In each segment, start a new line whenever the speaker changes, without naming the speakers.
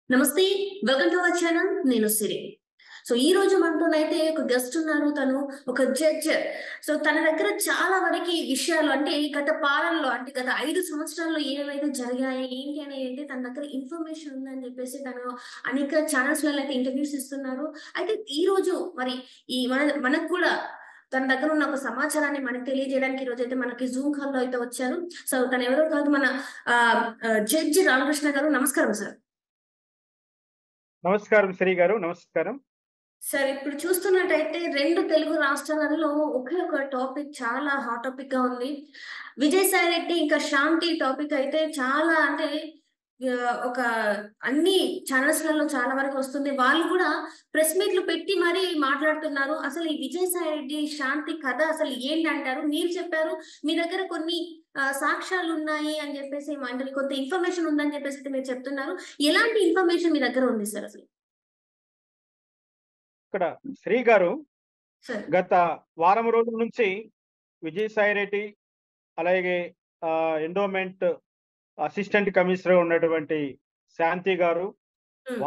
నమస్తే. Welcome to our channel. నేను సిరి. ఈ రోజు మనతోనైతే ఒక గెస్ట్ ఉన్నారు. తను ఒక జడ్జ్. తన దగ్గర చాలా వరకి విషయాలు అంటే గత పాలనలో అంటే గత 5 సంవత్సరాల్లో ఏవైతే జరిగాయి, ఏంటి అనేదైతే తన దగ్గర ఇన్ఫర్మేషన్ ఉందని చెప్పేసి తను అనేక ఛానల్స్‌లలో అయితే ఇంటర్వ్యూస్ ఇస్తున్నారు. అయితే ఈరోజు మరి ఈ మనకు కూడా తన దగ్గర ఉన్న ఒక సమాచారాన్ని మనకు తెలియజేయడానికి ఈరోజైతే మనకి జూమ్ కాల్‌లో అయితే వచ్చారు. తనెవరో కాదు మన జడ్జ్ రామకృష్ణ గారు. నమస్కారం సార్.
నమస్కారం శ్రీ గారు. నమస్కారం.
ఇప్పుడు చూస్తున్నట్టయితే 2 తెలుగు రాష్ట్రాలలో ఒకే ఒక టాపిక్ చాలా హాట్ టాపిక్‌గా ఉంది. విజయసాయిరెడ్డి ఇంకా శాంతి టాపిక్ అయితే చాలా అంటే ఒక అన్ని ఛానల్స్‌లలో చాలా వరకు వస్తుంది. వాళ్ళు కూడా ప్రెస్ మీట్‌లు పెట్టి మరీ మాట్లాడుతున్నారు. అసలు ఈ విజయసాయిరెడ్డి, శాంతి కథ అసలు ఏంటంటారు? మీరు చెప్పారు. మీ దగ్గర కొన్ని సాక్ష్యాలున్నాయి అని చెప్పేసి అంటే కొంత ఇన్ఫర్మేషన్ ఉందని చెప్పేసి అయితే మీరు చెప్తున్నారు. ఎలాంటి ఇన్ఫర్మేషన్ మీ దగ్గర ఉంది సార్ అసలు?
ఇక్కడ శ్రీ గారు
సార్.
గత వారం రోజుల నుంచి విజయసాయిరెడ్డి, అలాగే ఎండోమెంట్ అసిస్టెంట్ కమిషనర్‌గా ఉన్నటువంటి శాంతి గారు,
హ్మ్.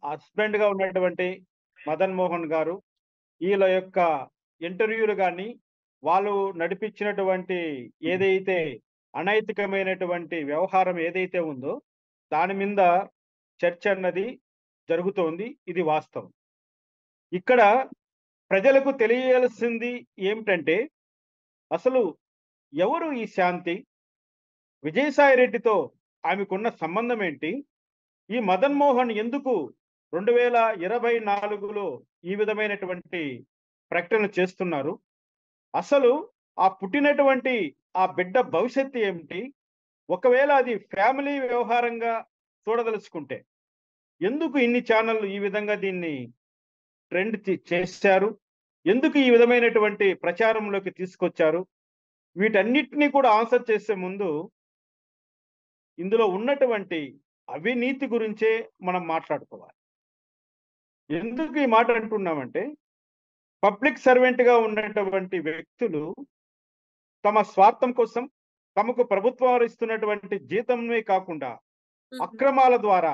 హస్బెండ్‌గా ఉన్నటువంటి మదన్ మోహన్ గారు, వీళ్ళ యొక్క ఇంటర్వ్యూలు గాని, వాళ్ళు నడిపించినటువంటి ఏదైతే అనైతికమైనటువంటి వ్యవహారం ఏదైతే ఉందో, దాని మీద చర్చ అన్నది జరుగుతోంది. ఇది వాస్తవం. ఇక్కడ ప్రజలకు తెలియాల్సింది ఏమిటంటే, అసలు ఎవరు ఈ శాంతి? విజయసాయిరెడ్డితో ఆమెకున్న సంబంధం ఏంటి? ఈ మదన్ మోహన్ ఎందుకు 2024లో ఈ విధమైనటువంటి ప్రకటనలు చేస్తున్నారు? అసలు ఆ పుట్టినటువంటి ఆ బిడ్డ భవిష్యత్తు ఏమిటి? ఒకవేళ అది ఫ్యామిలీ వ్యవహారంగా చూడదలుచుకుంటే, ఎందుకు ఇన్ని ఛానల్‌లు ఈ విధంగా దీన్ని ట్రెండ్ చేశారు? ఎందుకు ఈ విధమైనటువంటి ప్రచారంలోకి తీసుకొచ్చారు? వీటన్నిటిని కూడా ఆన్సర్ చేసే ముందు, ఇందులో ఉన్నటువంటి అవినీతి గురించే మనం మాట్లాడుకోవాలి. ఎందుకు ఈ మాట అంటున్నామంటే, పబ్లిక్ సర్వెంట్‌గా ఉన్నటువంటి వ్యక్తులు తమ స్వార్థం కోసం, తమకు ప్రభుత్వం వారు ఇస్తున్నటువంటి జీతమే కాకుండా,
హుహు.
అక్రమాల ద్వారా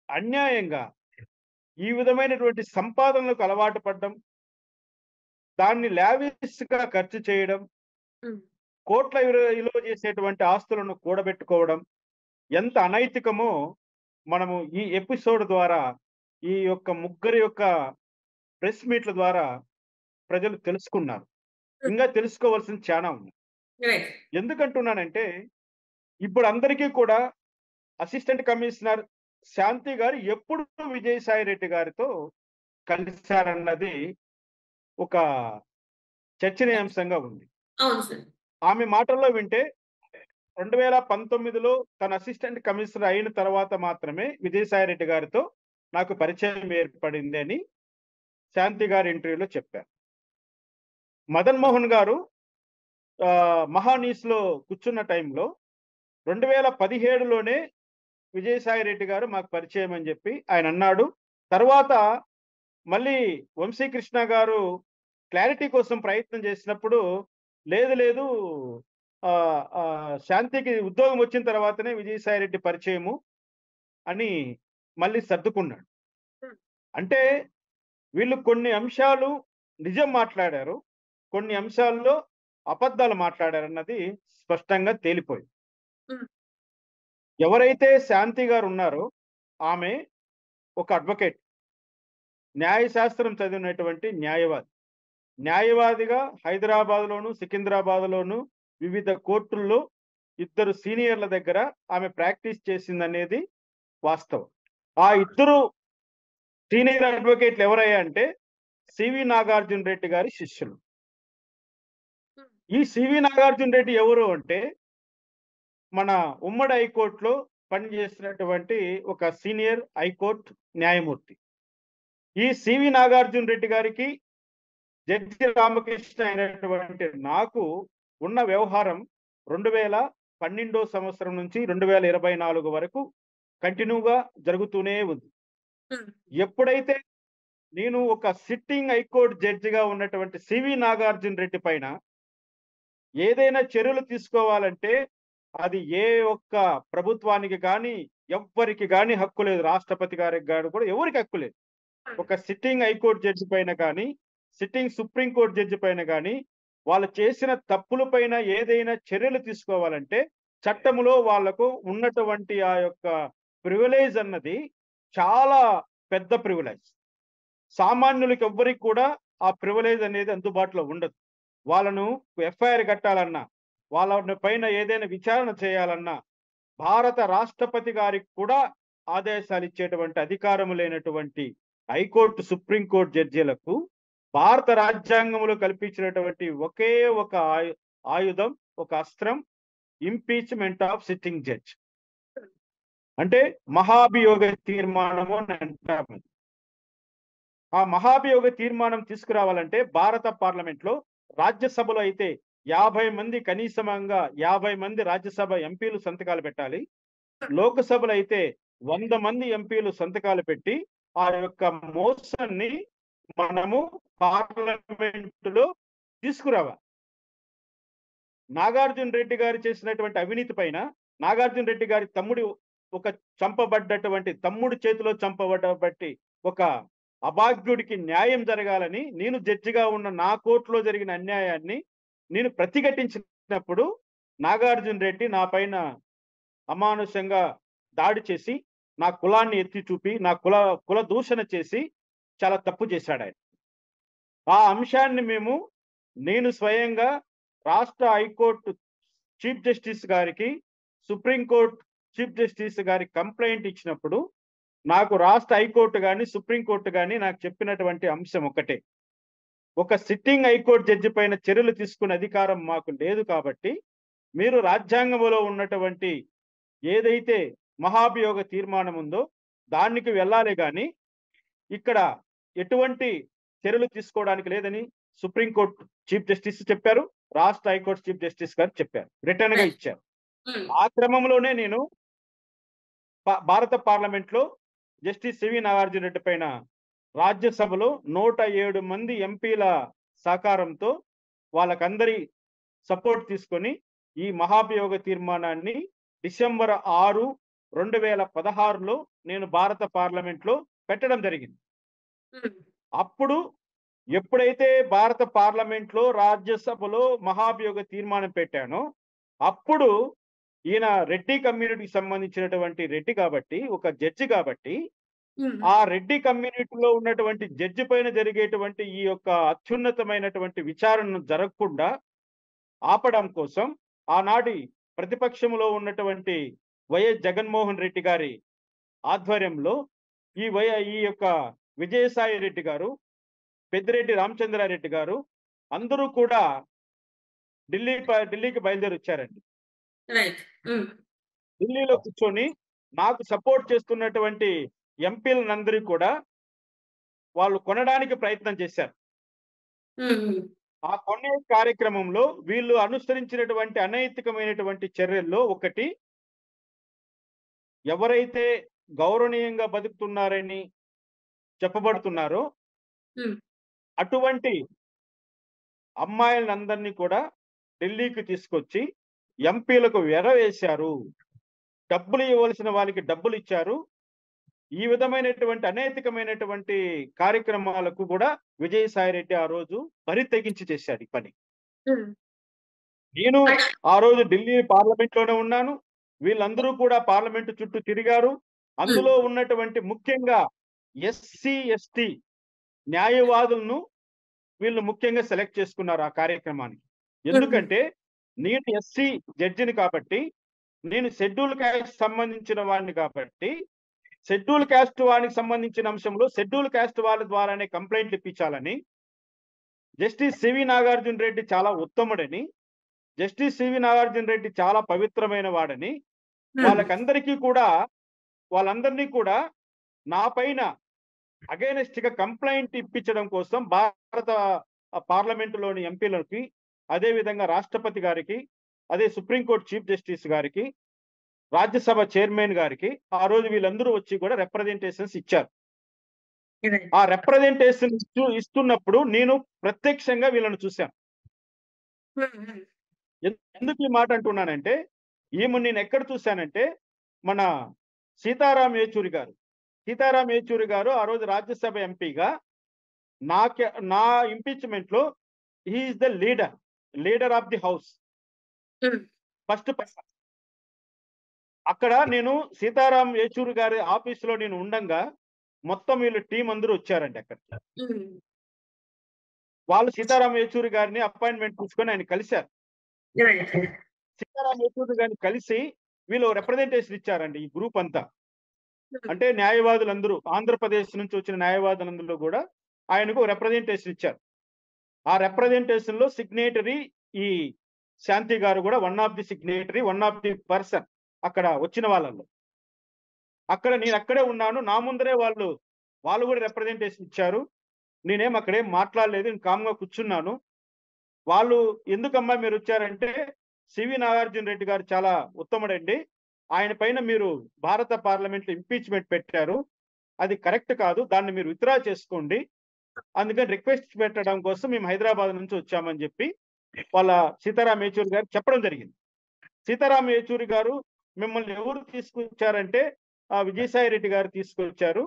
అన్యాయంగా ఈ విధమైనటువంటి సంపాదనలకు అలవాటు పడడం, దాన్ని లావిష్‌గా ఖర్చు చేయడం,
హ్మ్.
కోట్ల విలువ చేసేటువంటి ఆస్తులను కూడబెట్టుకోవడం ఎంత అనైతికమో మనము ఈ ఎపిసోడ్ ద్వారా, ఈ యొక్క ముగ్గురి యొక్క ప్రెస్ మీట్ల ద్వారా ప్రజలు తెలుసుకున్నారు.
హ్మ్.
ఇంకా తెలుసుకోవాల్సింది చానా ఉంది.
రైట్.
ఎందుకంటున్నానంటే, ఇప్పుడు అందరికీ కూడా అసిస్టెంట్ కమిషనర్ శాంతి గారు ఎప్పుడు విజయసాయి రెడ్డి గారితో కలిసారన్నది ఒక చర్చనీయాంశంగా ఉంది.
అవును సార్.
ఆమె మాటల్లో వింటే 2019లో తన అసిస్టెంట్ కమిషనర్ అయిన తర్వాత మాత్రమే విజయసాయి రెడ్డి గారితో నాకు పరిచయం ఏర్పడింది అని శాంతి గారి ఇంటర్వ్యూలో చెప్పారు. మదన్ మోహన్ గారు మహానీస్‌లో కూర్చున్న టైంలో 2017లోనే విజయసాయి రెడ్డి గారు మాకు పరిచయం అని చెప్పి ఆయన అన్నాడు. తర్వాత మళ్ళీ వంశీకృష్ణ గారు క్లారిటీ కోసం ప్రయత్నం చేసినప్పుడు, లేదు లేదు, శాంతికి ఉద్యోగం వచ్చిన తర్వాతనే విజయసాయి రెడ్డి పరిచయము అని మళ్ళీ సర్దుకున్నాడు.
హ్మ్.
అంటే వీళ్ళు కొన్ని అంశాలు నిజం మాట్లాడారు. కొన్ని అంశాల్లో అబద్ధాలు మాట్లాడారన్నది స్పష్టంగా తేలిపోయింది.
హ్మ్.
ఎవరైతే శాంతి గారు ఉన్నారో ఆమె ఒక అడ్వకేట్. న్యాయశాస్త్రం చదివినటువంటి న్యాయవాది. న్యాయవాదిగా హైదరాబాద్‌లోను, సికింద్రాబాద్‌లోను వివిధ కోర్టుల్లో ఇద్దరు సీనియర్‌ల దగ్గర ఆమె ప్రాక్టీస్ చేసిందనేది వాస్తవం. ఆ ఇద్దరు సీనియర్ అడ్వకేట్‌లు ఎవరయ్యా అంటే, సివి నాగార్జున రెడ్డి గారి శిష్యులు.
హ్మ్.
ఈ సివి నాగార్జున రెడ్డి ఎవరు అంటే, మన ఉమ్మడి హైకోర్టులో పనిచేసినటువంటి ఒక సీనియర్ హైకోర్ట్ న్యాయమూర్తి. ఈ సివి నాగార్జున రెడ్డి గారికి, జడ్జి రామకృష్ణ అయినటువంటి నాకు ఉన్న వ్యవహారం 2012 సంవత్సరం నుంచి 2024 వరకు కంటిన్యూగా జరుగుతూనే ఉంది.
హ్మ్.
ఎప్పుడైతే నేను ఒక సిట్టింగ్ హైకోర్ట్ జడ్జిగా ఉన్నటువంటి సివి నాగార్జున రెడ్డి పైన ఏదైనా చర్యలు తీసుకోవాలంటే అది ఏ ఒక్క ప్రభుత్వానికి కానీ ఎవ్వరికి కానీ హక్కు లేదు. రాష్ట్రపతి గారికి గాని కూడా ఎవరికి హక్కు లేదు. ఒక సిట్టింగ్ హైకోర్టు జడ్జి పైన కానీ, సిట్టింగ్ సుప్రీం కోర్టు జడ్జి పైన కానీ, వాళ్ళు చేసిన తప్పుల పైన ఏదైనా చర్యలు తీసుకోవాలంటే చట్టములో వాళ్లకు ఉన్నటువంటి ఆ యొక్క ప్రివిలేజ్ అన్నది చాలా పెద్ద ప్రివిలేజ్. సామాన్యులకు ఎవ్వరికి కూడా ఆ ప్రివిలేజ్ అనేది అందుబాటులో ఉండదు. వాళ్ళను ఎఫ్ఐఆర్ కట్టాలన్నా, వాళ్ళ పైన ఏదైనా విచారణ చేయాలన్నా భారత రాష్ట్రపతి గారికి కూడా ఆదేశాలు ఇచ్చేటువంటి అధికారం లేనటువంటి హైకోర్టు సుప్రీంకోర్టు జడ్జీలకు భారత రాజ్యాంగంలో కల్పించినటువంటి ఒకే ఒక ఆయుధం, ఒక అస్త్రం, ఇంపీచ్మెంట్ ఆఫ్ సిట్టింగ్ జడ్జ్. అంటే మహాభియోగ తీర్మానము అని అంటాము. ఆ మహాభియోగ తీర్మానం తీసుకురావాలంటే భారత పార్లమెంట్ లో, రాజ్యసభలో అయితే 50 మంది, కనీసంగా 50 మంది రాజ్యసభ ఎంపీలు సంతకాలు పెట్టాలి. లోకసభలో అయితే 100 మంది ఎంపీలు సంతకాలు పెట్టి ఆ యొక్క మోషన్ని మనము పార్లమెంట్ లో తీసుకురావాలి. నాగార్జున రెడ్డి గారు చేసినటువంటి అవినీతి పైన, నాగార్జున రెడ్డి గారి తమ్ముడు తమ్ముడు చేతిలో చంపబడ్డబట్టి ఒక అభాగ్యుడికి న్యాయం జరగాలని నేను జడ్జిగా ఉన్న నా కోర్టులో జరిగిన అన్యాయాన్ని నేను ప్రతిఘటించినప్పుడు నాగార్జున రెడ్డి నా పైన అమానుషంగా దాడి చేసి నా కులాన్ని ఎత్తి చూపి నా కుల దూషణ చేసి చాలా తప్పు చేశాడు ఆయన. ఆ అంశాన్ని నేను స్వయంగా రాష్ట్ర హైకోర్టు చీఫ్ జస్టిస్ గారికి, సుప్రీంకోర్టు చీఫ్ జస్టిస్ గారికి కంప్లైంట్ ఇచ్చినప్పుడు నాకు రాష్ట్ర హైకోర్టు కానీ సుప్రీంకోర్టు కానీ నాకు చెప్పినటువంటి అంశం ఒకటే, ఒక సిట్టింగ్ హైకోర్టు జడ్జి పైన చర్యలు తీసుకునే అధికారం మాకు లేదు కాబట్టి మీరు రాజ్యాంగంలో ఉన్నటువంటి ఏదైతే మహాభియోగ తీర్మానం ఉందో దానికి వెళ్ళాలి కానీ ఇక్కడ ఎటువంటి చర్యలు తీసుకోవడానికి లేదని సుప్రీంకోర్టు చీఫ్ జస్టిస్ చెప్పారు, రాష్ట్ర హైకోర్టు చీఫ్ జస్టిస్ గారు చెప్పారు, రిటర్న్ గా ఇచ్చారు. ఆ క్రమంలోనే నేను భారత పార్లమెంట్ లో జస్టిస్ సివి నాగార్జున రెడ్డి పైన రాజ్యసభలో 107 మంది ఎంపీల సహకారంతో వాళ్ళకందరి సపోర్ట్ తీసుకొని ఈ మహాభియోగ తీర్మానాన్ని డిసెంబర్ 6, 2016లో నేను భారత పార్లమెంట్ లో పెట్టడం జరిగింది. అప్పుడు ఎప్పుడైతే భారత పార్లమెంట్ లో రాజ్యసభలో మహాభియోగ తీర్మానం పెట్టానో అప్పుడు ఈయన రెడ్డి కమ్యూనిటీకి సంబంధించినటువంటి రెడ్డి కాబట్టి, ఒక జడ్జి కాబట్టి, ఆ రెడ్డి కమ్యూనిటీలో ఉన్నటువంటి జడ్జి పైన జరిగేటువంటి ఈ యొక్క అత్యున్నతమైనటువంటి విచారణను జరగకుండా ఆపడం కోసం ఆనాటి ప్రతిపక్షంలో ఉన్నటువంటి వైఎస్ జగన్మోహన్ రెడ్డి గారి ఆధ్వర్యంలో ఈ యొక్క విజయసాయి రెడ్డి గారు, పెద్దిరెడ్డి రామచంద్రారెడ్డి గారు అందరూ కూడా ఢిల్లీకి బయలుదేరి వచ్చారండి. ఢిల్లీలో కూర్చొని నాకు సపోర్ట్ చేస్తున్నటువంటి ఎంపీలందరూ కూడా వాళ్ళు కొనడానికి ప్రయత్నం చేశారు. ఆ కొనే కార్యక్రమంలో వీళ్ళు అనుసరించినటువంటి అనైతికమైనటువంటి చర్యల్లో ఒకటి, ఎవరైతే గౌరవనీయంగా బతుకుతున్నారని చెప్పబడుతున్నారో అటువంటి అమ్మాయిలందరినీ కూడా ఢిల్లీకి తీసుకొచ్చి ఎంపీలకు వెరవేశారు, డబ్బులు ఇవ్వాల్సిన వాళ్ళకి డబ్బులు ఇచ్చారు. ఈ విధమైనటువంటి అనైతికమైనటువంటి కార్యక్రమాలకు కూడా విజయసాయి రెడ్డి ఆ రోజు బరి తెగించి చేశాడు ఈ పని. నేను ఆ రోజు ఢిల్లీ పార్లమెంట్ లోనే ఉన్నాను. వీళ్ళందరూ కూడా పార్లమెంట్ చుట్టూ తిరిగారు. అందులో ఉన్నటువంటి ముఖ్యంగా ఎస్సీ ఎస్టీ న్యాయవాదులను వీళ్ళు ముఖ్యంగా సెలెక్ట్ చేసుకున్నారు ఆ కార్యక్రమానికి. ఎందుకంటే నేను ఎస్సీ జడ్జిని కాబట్టి, నేను షెడ్యూల్ క్యాస్ట్ సంబంధించిన వాడిని కాబట్టి, షెడ్యూల్ క్యాస్ట్ వారికి సంబంధించిన అంశంలో షెడ్యూల్ క్యాస్ట్ వాళ్ళ ద్వారానే కంప్లైంట్లు ఇప్పించాలని, జస్టిస్ సివి నాగార్జున రెడ్డి చాలా ఉత్తముడని, జస్టిస్ సివి నాగార్జున రెడ్డి చాలా పవిత్రమైన వాడని వాళ్ళందరినీ కూడా నా పైన అగైనెస్ట్ గా కంప్లైంట్ ఇప్పించడం కోసం భారత పార్లమెంటులోని ఎంపీలకి, అదే విధంగా రాష్ట్రపతి గారికి, అదే సుప్రీంకోర్టు చీఫ్ జస్టిస్ గారికి, రాజ్యసభ చైర్మన్ గారికి ఆ రోజు వీళ్ళందరూ వచ్చి కూడా రిప్రజెంటేషన్స్ ఇచ్చారు. ఆ రిప్రజెంటేషన్ ఇస్తున్నప్పుడు నేను ప్రత్యక్షంగా వీళ్ళని చూశాను. ఎందుకు ఈ మాట అంటున్నానంటే, ఈమె నేను ఎక్కడ చూశానంటే మన సీతారాం యేచూరి గారు. సీతారాం యేచూరి గారు ఆ రోజు రాజ్యసభ ఎంపీగా నా ఇంపీచ్‌మెంట్ లో he is the leader of the house. First person. అక్కడ నేను సీతారాం యేచూరి గారి ఆఫీసులో నేను ఉండంగా మొత్తం వీళ్ళు టీం అందరూ వచ్చారండి అక్కడికి. వాళ్ళు సీతారాం యేచూరి గారిని అపాయింట్మెంట్ తీసుకొని ఆయన కలిశారు. సీతారాం యేచూరి గారిని కలిసి వీళ్ళు రిప్రజెంటేషన్ ఇచ్చారండి ఈ గ్రూప్ అంతా. అంటే న్యాయవాదులందరూ ఆంధ్రప్రదేశ్ నుంచి వచ్చిన న్యాయవాదులందరూ కూడా ఆయనకు రిప్రజెంటేషన్ ఇచ్చారు. ఆ రిప్రజెంటేషన్ లో సిగ్నేటరీ ఈ శాంతి గారు కూడా వన్ ఆఫ్ ది పర్సన్ అక్కడ వచ్చిన వాళ్ళలో. అక్కడ నేను అక్కడే ఉన్నాను. నా ముందరే వాళ్ళు కూడా రిప్రజెంటేషన్ ఇచ్చారు. నేనేం అక్కడేం మాట్లాడలేదు. నేను కామ్గా కూర్చున్నాను. వాళ్ళు ఎందుకమ్మా మీరు వచ్చారంటే, సివి నాగార్జున రెడ్డి గారు చాలా ఉత్తముడండి. ఆయన పైన మీరు భారత పార్లమెంట్ లో ఇంపీచ్మెంట్ పెట్టారు. అది కరెక్ట్ కాదు. దాన్ని మీరు విత్డ్రా చేసుకోండి. అందుకని రిక్వెస్ట్ పెట్టడం కోసం మేము హైదరాబాద్ నుంచి వచ్చామని చెప్పి వాళ్ళ సీతారాం యేచూరి గారు చెప్పడం జరిగింది. సీతారాం యేచూరి గారు మిమ్మల్ని ఎవరు తీసుకొచ్చారంటే విజయసాయి రెడ్డి గారు తీసుకొచ్చారు.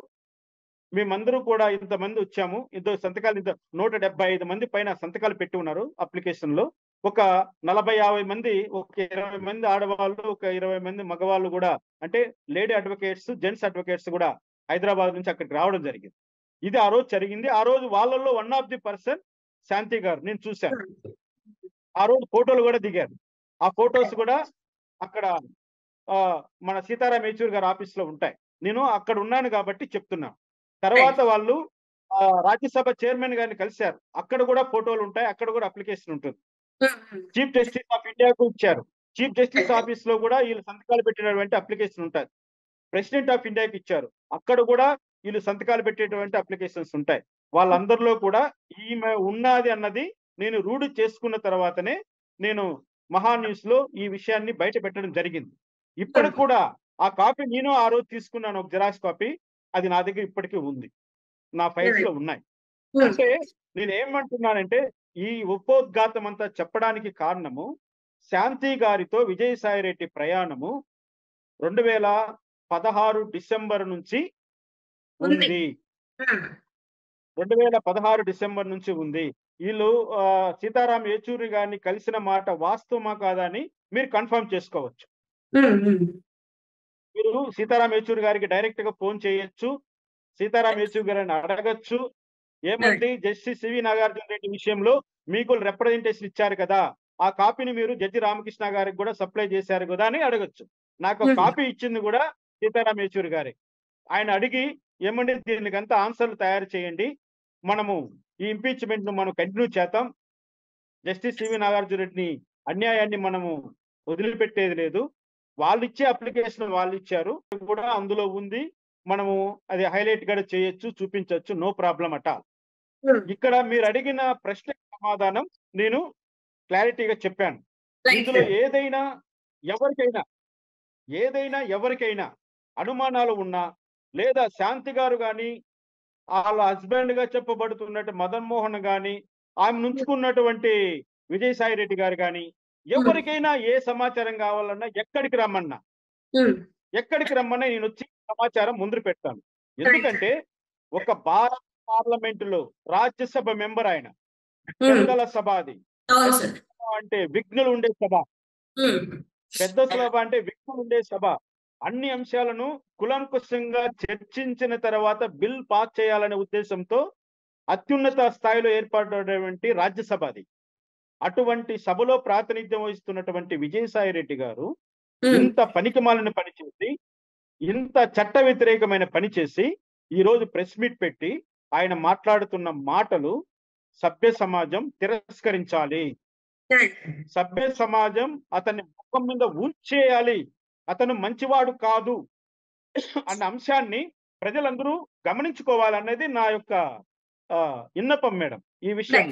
మేమందరూ కూడా ఇంతమంది వచ్చాము. 175 మంది పైన సంతకాలు పెట్టి ఉన్నారు అప్లికేషన్ లో. ఒక 40-50 మంది, ఒక 20 మంది ఆడవాళ్ళు, ఒక 20 మంది మగవాళ్ళు కూడా, అంటే లేడీ అడ్వకేట్స్, జెంట్స్ అడ్వకేట్స్ కూడా హైదరాబాద్ నుంచి అక్కడికి రావడం జరిగింది. ఇది ఆ రోజు జరిగింది. ఆ రోజు వాళ్ళల్లో వన్ ఆఫ్ ది పర్సన్ శాంతి గారు నేను చూశాను. ఆ రోజు ఫోటోలు కూడా దిగారు. ఆ ఫోటోస్ కూడా అక్కడ మన సీతారాం యేచూరి గారి ఆఫీస్ లో ఉంటాయి. నేను అక్కడ ఉన్నాను కాబట్టి చెప్తున్నాను. తర్వాత వాళ్ళు రాజ్యసభ చైర్మన్ గారిని కలిశారు. అక్కడ కూడా ఫోటోలు ఉంటాయి. అక్కడ కూడా అప్లికేషన్ ఉంటుంది. చీఫ్ జస్టిస్ ఆఫ్ ఇండియాకు ఇచ్చారు. చీఫ్ జస్టిస్ ఆఫీస్ లో కూడా వీళ్ళు సంతకాలు పెట్టినటువంటి అప్లికేషన్ ఉంటుంది. ప్రెసిడెంట్ ఆఫ్ ఇండియాకి ఇచ్చారు. అక్కడ కూడా వీళ్ళు సంతకాలు పెట్టేటువంటి అప్లికేషన్స్ ఉంటాయి. వాళ్ళందరిలో కూడా ఈమె ఉన్నది అన్నది నేను రూఢి చేసుకున్న తర్వాతనే నేను మహా న్యూస్ లో ఈ విషయాన్ని బయట పెట్టడం జరిగింది. ఇప్పటికి కూడా ఆ కాపీ నేను ఆ రోజు తీసుకున్నాను, ఒక జిరాక్స్ కాపీ. అది నా దగ్గర ఇప్పటికీ ఉంది. నా ఫైల్స్ లో ఉన్నాయి. అంటే నేను ఏమంటున్నానంటే, ఈ ఉపోద్ఘాతం అంతా చెప్పడానికి కారణము శాంతి గారితో విజయసాయి రెడ్డి ప్రయాణము 2016 డిసెంబర్ నుంచి ఉంది. 2016 డిసెంబర్ నుంచి ఉంది. వీళ్ళు సీతారాం యేచూరి గారిని కలిసిన మాట వాస్తవమా కాదా అని మీరు కన్ఫర్మ్ చేసుకోవచ్చు. మీరు సీతారాం యేచూరి గారికి డైరెక్ట్ గా ఫోన్ చేయొచ్చు. సీతారాం యేచూరి గారిని అడగచ్చు. ఏమంటే జస్టిస్ సివి నాగార్జున రెడ్డి విషయంలో మీకు రిప్రజెంటేషన్ ఇచ్చారు కదా, ఆ కాపీని మీరు జడ్జి రామకృష్ణ గారికి కూడా సప్లై చేశారు కదా అని అడగచ్చు. నాకు కాపీ ఇచ్చింది కూడా సీతారాం యేచూరి గారే. ఆయన అడిగి ఏమంటే దీనికంతా ఆన్సర్లు తయారు చేయండి, మనము ఈ ఇంపీచ్మెంట్ ను మనం కంటిన్యూ చేద్దాం, జస్టిస్ సివి నాగార్జున రెడ్డిని అన్యాయాన్ని మనము వదిలిపెట్టేది లేదు, వాళ్ళు ఇచ్చే అప్లికేషన్ వాళ్ళు ఇచ్చారు కూడా అందులో ఉంది, మనము అది హైలైట్ కూడా చేయొచ్చు, చూపించవచ్చు, నో ప్రాబ్లం అట్ ఆల్. ఇక్కడ మీరు అడిగిన ప్రశ్నకు సమాధానం నేను క్లారిటీగా చెప్పాను. ఇందులో ఎవరికైనా అనుమానాలు ఉన్నా, లేదా శాంతి గారు గాని, వాళ్ళ హస్బెండ్ గా చెప్పబడుతున్నట్టు మదన్ మోహన్ గాని, ఆమె నుంచుకున్నటువంటి విజయసాయి రెడ్డి గారు గాని, ఎవరికైనా ఏ సమాచారం కావాలన్నా ఎక్కడికి రమ్మన్నా నేను వచ్చి సమాచారం ముందు పెడతాను. ఎందుకంటే ఒక భారత పార్లమెంట్ లో రాజ్యసభ మెంబర్ ఆయన, పెద్దల సభ అది. అంటే విఘ్నులు ఉండే సభ, పెద్ద సభ అంటే విఘ్నులు ఉండే సభ. అన్ని అంశాలను కులంకుశంగా చర్చించిన తర్వాత బిల్ పాస్ చేయాలనే ఉద్దేశంతో అత్యున్నత స్థాయిలో ఏర్పడినటువంటి రాజ్యసభ అది. అటువంటి సభలో ప్రాతినిధ్యం వహిస్తున్నటువంటి విజయసాయి రెడ్డి గారు ఇంత పనికిమాలిన పని చేసి, ఇంత చట్ట వ్యతిరేకమైన పని చేసి, ఈ రోజు ప్రెస్ మీట్ పెట్టి ఆయన మాట్లాడుతున్న మాటలు సభ్య సమాజం తిరస్కరించాలి. సభ్య సమాజం అతన్ని ముఖం మీద ఊడ్చేయాలి. అతను మంచివాడు కాదు అన్న అంశాన్ని ప్రజలందరూ గమనించుకోవాలనేది నా యొక్క విన్నపం మేడం ఈ విషయం.